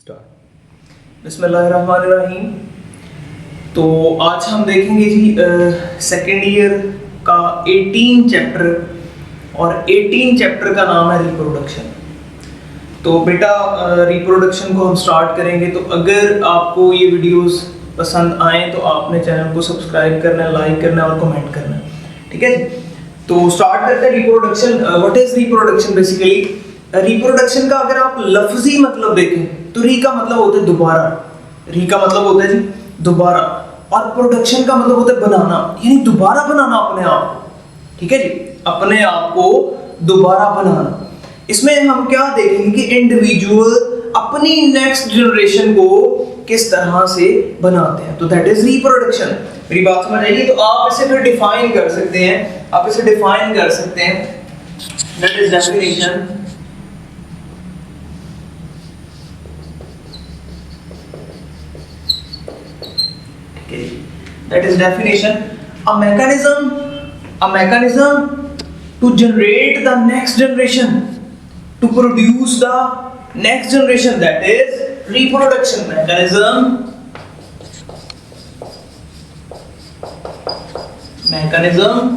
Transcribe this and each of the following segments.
Start. बिस्मिल्लाहिर्रहमानिर्रहीम। तो आज हम देखेंगे जी सेकेंड ईयर का 18 चैप्टर, और 18 चैप्टर का नाम है रिप्रोडक्शन। तो बेटा रिप्रोडक्शन को हम स्टार्ट करेंगे। तो अगर आपको ये वीडियोस पसंद आए तो आपने चैनल को सब्सक्राइब करना है, लाइक करना है और कमेंट करना है, ठीक है जी। तो स्टार्ट करते हैं reproduction. What is reproduction? Basically reproduction का अगर आप लफ्जी मतलब देखें तो री का मतलब होता है दोबारा, री का मतलब होता है जी दोबारा, और प्रोडक्शन का मतलब होता है बनाना, यानी दोबारा बनाना अपने आप को, ठीक है जी, अपने आप को दोबारा बनाना। इसमें हम क्या देखेंगे कि इंडिविजुअल अपनी नेक्स्ट जनरेशन को किस तरह से बनाते हैं, तो दैट इज रिप्रोडक्शन। मेरी बात समझ आएगी? तो आप इसे फिर डिफाइन कर सकते हैं, आप इसे डिफाइन कर सकते हैं, that is definition. That is definition. A mechanism to generate the next generation, to produce the next generation, that is reproduction. Mechanism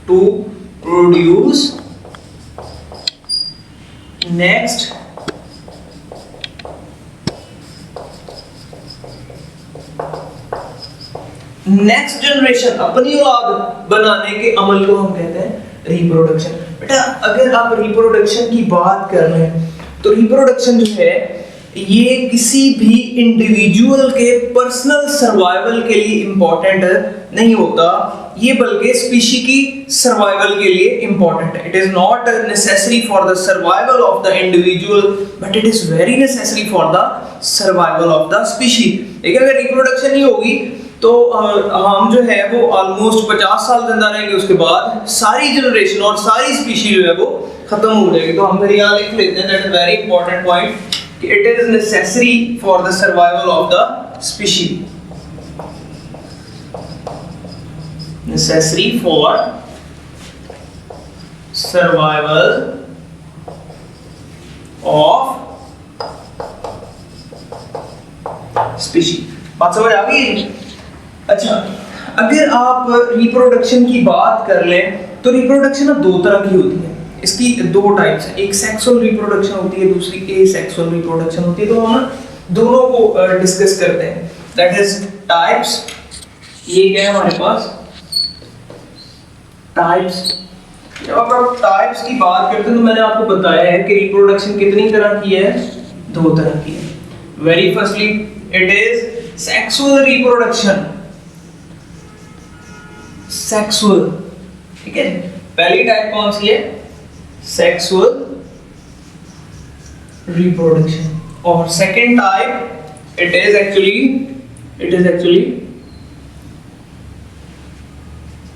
to produce next generation, अपनी औलाद बनाने के अमल को हम कहते हैं रिप्रोडक्शन। बेटा अगर आप रिप्रोडक्शन की बात कर रहे हैं तो रिप्रोडक्शन जो है ये किसी भी इंडिविजुअल के पर्सनल सर्वाइवल के लिए इंपॉर्टेंट नहीं होता, ये बल्कि स्पीशी की सर्वाइवल के लिए इंपॉर्टेंट है। It is not necessary for the survival of the individual, but it is very necessary for the survival of the species. लेकिन अगर रिप्रोडक्शन नहीं होगी तो हम जो है वो ऑलमोस्ट 50 साल जिंदा रहेंगे, उसके बाद सारी जनरेशन और सारी स्पीशी जो है वो खत्म हो जाएगी। तो हम फिर यहाँ लिख लेते हैं, that is very important point, कि it is necessary for the survival of the species, necessary for survival of species. बात समझ आ गई? अच्छा, अगर आप रिप्रोडक्शन की बात कर लें तो रिप्रोडक्शन ना दो तरह की होती है, इसकी दो टाइप्स हैं, एक सेक्सुअल रिप्रोडक्शन होती है, दूसरी एसेक्सुअल रिप्रोडक्शन होती है। तो हम दोनों को डिस्कस करते हैं, दैट इज टाइप्स। ये क्या है हमारे पास? टाइप्स। जब आप टाइप्स की बात करते हैं तो मैंने आपको बताया है कि रिप्रोडक्शन कितनी तरह की है? दो तरह की है। Very firstly it is sexual reproduction, sexual, ठीक है। पहली टाइप कौन सी है? Sexual reproduction. और second type it is actually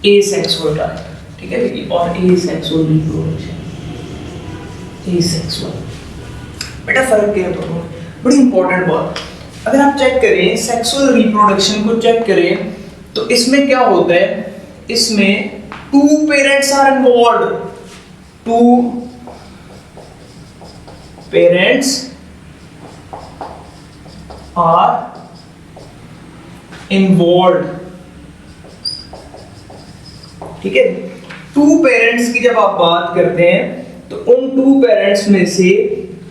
asexual type, ठीक है। और एसेक्सुअल रिप्रोडक्शन, एसेक्सुअल। बेटा फर्क क्या है दोनों? बड़ी इंपॉर्टेंट बात, अगर आप चेक करें सेक्सुअल रिप्रोडक्शन को चेक करें तो इसमें क्या होता है? इसमें two parents are involved, two parents are involved, ठीक है। टू पेरेंट्स की जब आप बात करते हैं तो उन टू पेरेंट्स में से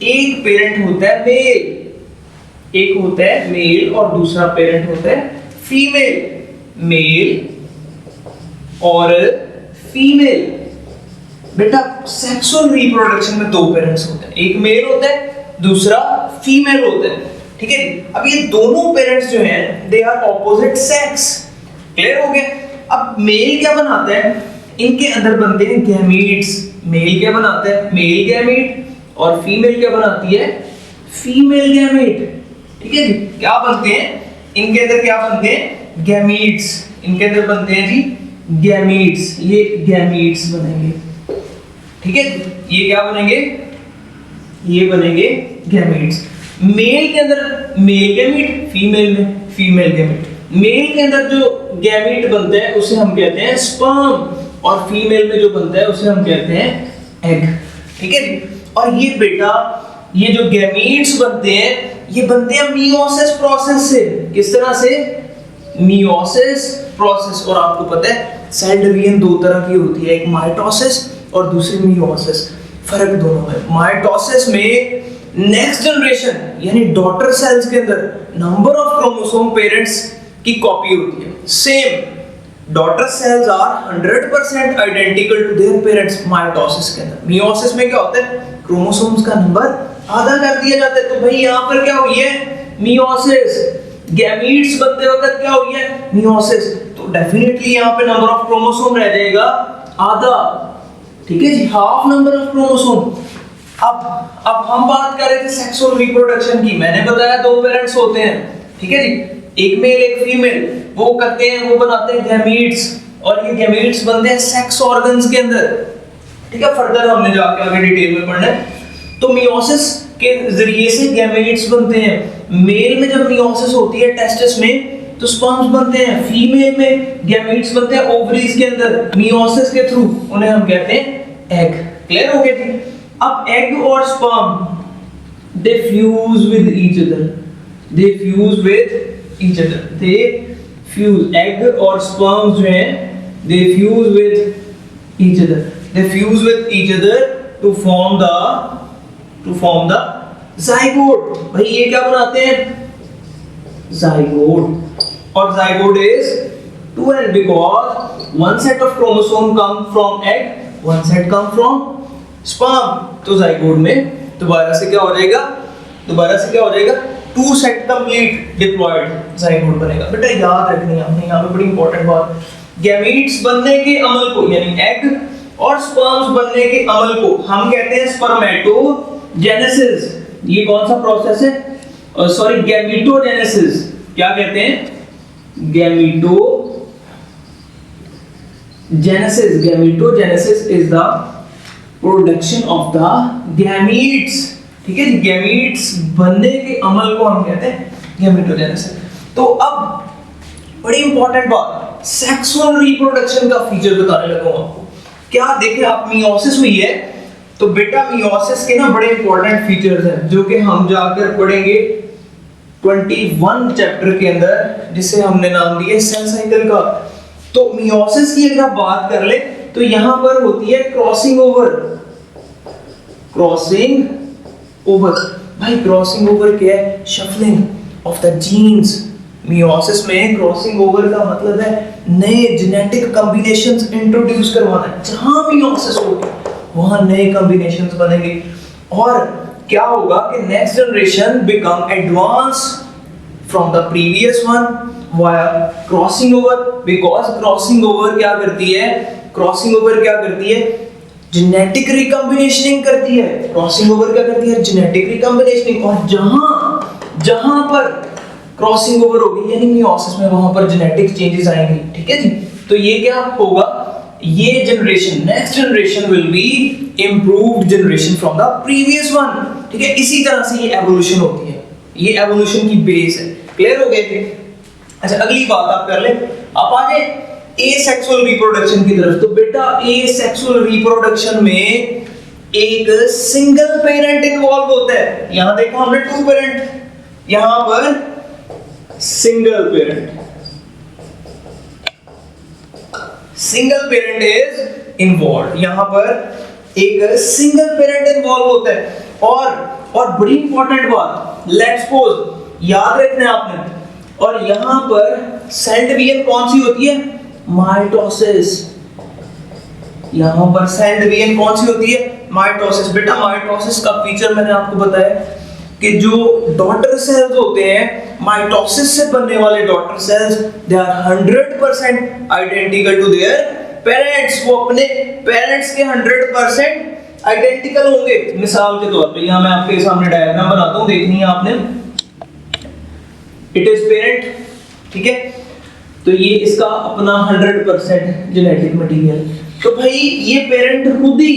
एक पेरेंट होता है मेल, एक होता है मेल और दूसरा पेरेंट होता है फीमेल। मेल और फीमेल। बेटा सेक्सुअल रिप्रोडक्शन में दो पेरेंट्स होते हैं, एक मेल होता है, दूसरा फीमेल होता है, ठीक है। अब ये दोनों पेरेंट्स जो हैं they are opposite sex. Clear हो गया? अब मेल क्या बनाता है? इनके अंदर बनते हैं गैमीट्स। मेल क्या बनाता है? Male gamete. और फीमेल क्या बनाती है? फीमेल गैमीट, ठीक है जी। क्या बनते हैं इनके अंदर? क्या बनते हैं? गैमीट्स। इनके अंदर बनते हैं जी गैमीट्स, ये गैमीट्स बनेंगे, ठीक है। ये क्या बनेंगे? ये बनेंगे गैमीट्स। मेल के अंदर मेल गैमीट, फीमेल में फीमेल गैमीट। मेल के अंदर जो गैमीट बनता है उसे हम कहते हैं स्पर्म, और फीमेल में जो बनता है उसे हम कहते हैं एग, ठीक है। और ये बेटा ये जो गैमीट्स बनते हैं ये बनते हैं मियोसिस प्रोसेस से। किस तरह से? Meiosis process. और आपको पता है सेल डिवीजन दो तरह की होती है, एक माइटोसिस और दूसरी मियोसिस। फर्क दोनों में, माइटोसिस में नेक्स्ट जनरेशन यानी डॉटर सेल्स के अंदर नंबर ऑफ क्रोमोसोम पेरेंट्स की कॉपी होती है same. Daughter cells are 100% identical to their parents mitosis के अंदर। मियोसिस में क्या होता है? क्रोमोसोम्स का नंबर आधा कर दिया जाता है। तो भाई यहां पर क्या हुई है? मियोसिस। गैमीट्स बनते वक्त क्या हुई है? मियोसिस। तो डेफिनेटली यहां पे नंबर ऑफ क्रोमोसोम रह जाएगा आधा, ठीक है जी, हाफ नंबर ऑफ क्रोमोसोम। अब हम बात कर रहे थे सेक्सुअल रिप्रोडक्शन की। मैंने बताया दो पेरेंट्स होते हैं, ठीक है जी, एक मेल एक फीमेल। वो करते हैं, वो बनाते हैं गैमीट्स, और ये गैमीट्स बनते हैं सेक्स ऑर्गन्स के अंदर, ठीक है। फर्दर हमने जाके आगे डिटेल में पढ़ना है। तो मियोसिस के जरिए से गैमीट्स बनते हैं। मेल में जब मियोसिस होती है टेस्टिस में तो स्पर्म्स बनते हैं, फीमेल में गैमीट्स बनते हैं ओवरीज के अंदर मियोसिस के थ्रू, उन्हें हम कहते हैं एग। क्लियर हो गया जी? अब एग और sperm they fuse with each other, they fuse with each other, they fuse. Egg और स्पर्म्स जो हैं they fuse with each other, they fuse with each other to form the zygote. भाई ये क्या बनाते हैं? जाइगोट। और zygote is 2n because one set of chromosome come from egg, one set come from sperm। तो zygote में दोबारा से क्या हो जाएगा? Two set complete diploid zygote बनेगा। बेटा याद रखनी है आपने यहाँ पे बड़ी इंपॉर्टेंट बात, गैमीट्स बनने के अमल को यानी एग और स्पर्म्स बनने के अमल को हम कहते हैं स्पर्मेटोजेनेसिस। ये कौन सा प्रोसेस है? Sorry, gametogenesis. क्या कहते हैं? Gametogenesis is the production of the gametes, ठीक है जी। गैमीट्स बनने के अमल को हम कहते हैं गैमीटोजेनेसिस। तो अब बड़ी इंपॉर्टेंट बात, सेक्सुअल रिप्रोडक्शन का फीचर बताने लगा हूं आपको। क्या देखें आप, मियोसिस हुई है तो बेटा मियोसिस के ना बड़े इंपॉर्टेंट फीचर्स हैं जो कि हम जाकर पढ़ेंगे 21 चैप्टर के अंदर, जिसे हमने नाम दिया सेल साइकिल का। तो मियोसिस की अगर आप बात कर ले तो यहां पर होती है क्रॉसिंग ओवर। भाई क्रॉसिंग ओवर क्या है? Shuffling of the genes. Meiosis में क्रॉसिंग ओवर का मतलब है नए जेनेटिक कॉम्बिनेशंस इंट्रोड्यूस करवाना। जहां मियोसिस होगी वहां नए कॉम्बिनेशंस बनेंगे, और क्या होगा कि next generation become advance from the previous one via crossing over. Because crossing over क्या करती है? जेनेटिक रिकॉम्बिनेशनिंग करती है। क्रॉसिंग ओवर क्या करती है? जेनेटिक रिकॉम्बिनेशनिंग। और जहां पर क्रॉसिंग ओवर होगी यानी मियोसिस में, वहां पर जेनेटिक चेंजेस आएंगे, ठीक है जी। तो ये क्या होगा? ये generation, next generation will be improved generation from the previous one, ठीक है। इसी तरह से ये एवोल्यूशन होती है, ये एवोल्यूशन की बेस है। क्लियर हो गए थे? अच्छा, अगली बात आप कर ले। आप आ जाए एसेक्सुअल रिप्रोडक्शन की तरफ। तो बेटा एसेक्सुअल रिप्रोडक्शन में एक सिंगल पेरेंट इन्वॉल्व होता है। यहां देखो हमने टू पेरेंट, यहां पर सिंगल पेरेंट इज इन्वॉल्व। यहां पर एक सिंगल पेरेंट इन्वॉल्व होता है। और बड़ी इंपॉर्टेंट बात, लेट्स सपोज, याद रखना है आपने, और यहां पर सेल डिवीजन कौन सी होती है? माइटोसिस। यहां पर सेल डिवीजन कौन सी होती है? माइटोसिस। बेटा माइटोसिस का फीचर मैंने आपको बताया कि जो डॉटर सेल्स होते हैं, माइटोसिस से बनने वाले daughter cells, they are 100% identical to their parents. वो अपने पेरेंट्स के 100% आइडेंटिकल होंगे। मिसाल के तौर पे यहां मैं आपके सामने डायग्राम बनाता हूं, देखनी है आपने। इट इज पेरेंट, ठीक है। तो ये इसका अपना 100% जेनेटिक मटेरियल। तो भाई ये पेरेंट खुद ही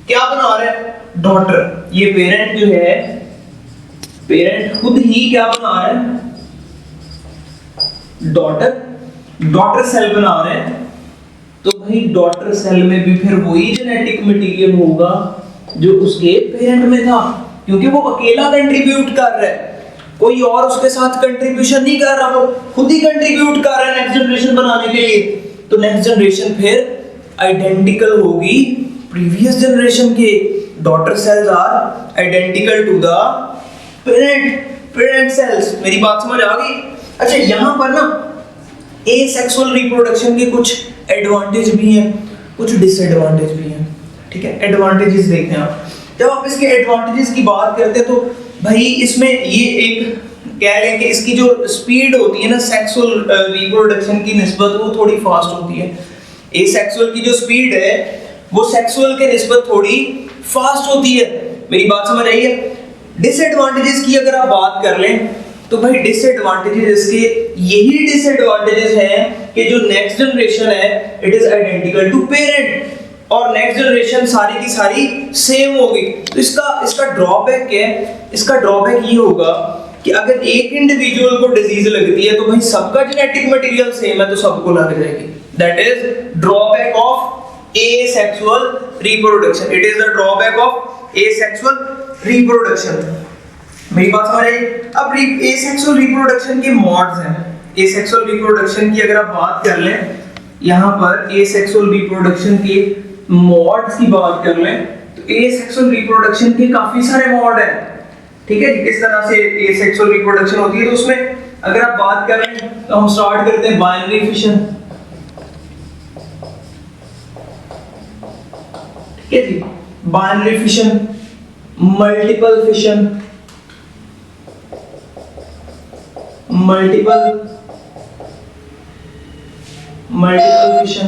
क्या बना रहा है? डॉटर। ये पेरेंट जो है, पेरेंट खुद ही क्या बना रहा है? डॉटर सेल बना रहे हैं। तो भाई डॉटर सेल में भी फिर वही जेनेटिक मटेरियल होगा जो उसके पेरेंट में था। क्योंकि वो अकेला कंट्रीब्यूट कर रहा है, कोई और उसके साथ कंट्रीब्यूशन नहीं कर रहा, वो खुद ही कंट्रीब्यूट कर रहा है नेक्स्ट जनरेशन बनाने के लिए। तो नेक्स्ट जनरेशन फिर आइडेंटिकल होगी प्रीवियस जनरेशन के। Daughter cells are identical to the parent cells. मेरी बात समझ आ गई? अच्छा, यहां पर ना एसेक्सुअल रिप्रोडक्शन के कुछ एडवांटेज भी हैं, कुछ डिसएडवांटेज भी हैं, ठीक है। एडवांटेजेस देखते हैं आप। जब आप इसके एडवांटेजेस की बात करते हैं तो भाई इसमें ये एक कह लें कि इसकी जो स्पीड होती है ना सेक्सुअल रिप्रोडक्शन की निस्बत, वो थोड़ी फास्ट होती है। एसेक्सुअल की जो स्पीड है वो सेक्सुअल के निस्बत थोड़ी फास्ट होती है। मेरी बात समझ आई है? डिसएडवांटेजेस की अगर आप बात कर लें तो भाई डिसएडवांटेजेस इसके यही डिसएडवांटेजेस हैं कि जो नेक्स्ट जनरेशन है it is identical to parent, और नेक्स्ट जनरेशन सारी की सारी सेम होगी। तो इसका ड्रॉबैक क्या है? इसका ड्रॉबैक ये होगा कि अगर एक इंडिविजुअल को डिजीज लगती है तो भाई सबका जेनेटिक मटेरियल सेम है तो सबको लग जाएगी। That is drawback of asexual reproduction. It is the drawback of asexual reproduction. मेरी बात समझ आई? अब एसेक्सुअल रिप्रोडक्शन के मॉड्स हैं। एसेक्सुअल रिप्रोडक्शन की अगर आप बात कर लें, यहां पर एसेक्सुअल रिप्रोडक्शन के मॉड्स की बात कर लें तो एसेक्सुअल रिप्रोडक्शन के काफी सारे मॉड हैं, ठीक है। किस तरह से एसेक्सुअल रिप्रोडक्शन होती है, तो उसमें अगर आप बात करें तो हम स्टार्ट करते हैं बाइनरी फिशन, ठीक है जी। Binary fission, multiple fission, multiple fission,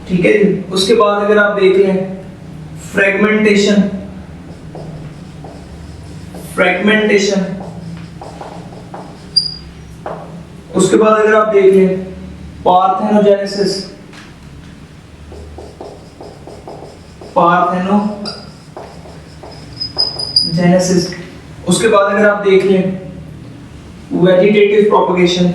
ठीक है जी। उसके बाद अगर आप देख लें फ्रेगमेंटेशन, उसके बाद अगर आप देख लें पार्थेनोजेनेसिस, उसके बाद अगर आप देख लें वेजिटेटिव प्रोपगेशन,